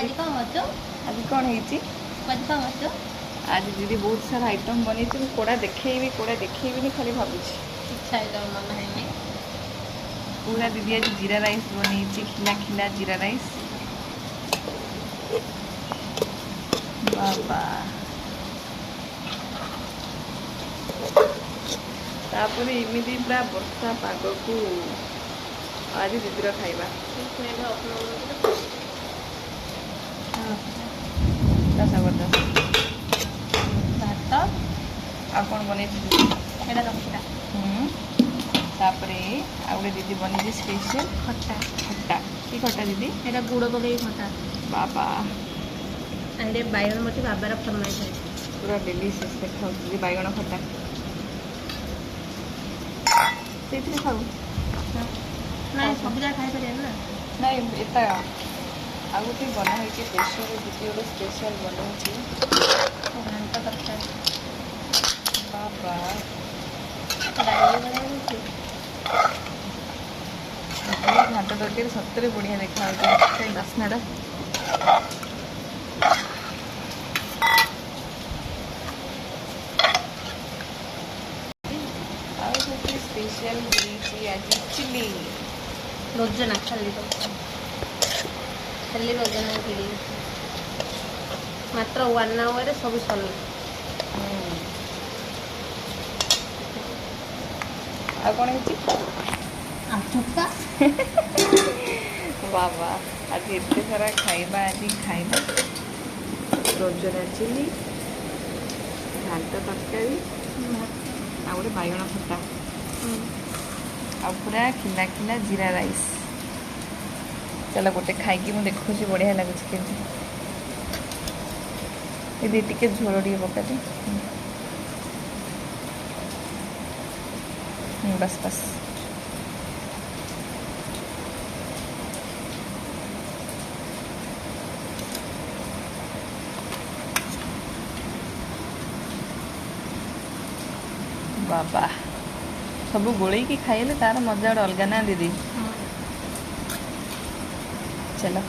आज कौन मचो आज कौन है आज कौन मचो आज दीदी बहुत सारा आइटम बनी कोड़ा देखेबी खाली भावुँ इच्छा है मन है पूरा दीदी आज जीरा राइस बनी खिला खिला जीरा राइस बाबा तापर इमिदी पूरा वर्षा पाग को आज दीदीर खाइबा भात आ कौन बन तापरे आउे दीदी बनी स्पेशल खट्टा खट्टा की खट्टा दीदी एटा गुड़ पकई खट्टा बाबा अंडे बैगन मोटी बाबार फरमाइश है पूरा डिलीशियस देखा दीदी बैगन खट्टा से खाऊ ना सब जा खाई पारे ना नहीं एता आ गोटे बना है प्रेसर दीदी गोटे स्पेशल बनाऊँ घंटा तरकारी बाबा घाट तरकारी सतरे बढ़िया देखा बास्नाटा स्पेशल आज चिली रोजना खाली रोजना चिली मात्र 1 आवर सब सर आ कौन है आठटा बाबा आज एते सारा खाइबा आज खाइबा रोजना चिली घांट तरकारी आ गोटे बैगन खट्टा आ पूरा खिला खिला जीरा राइस चलो गोटे खाई मुझे देखुची बढ़िया लगुच दीदी टिके झोल टे पका दे बस बस बाबा सब गोल खाइले तार मजा अलग ना दीदी चलो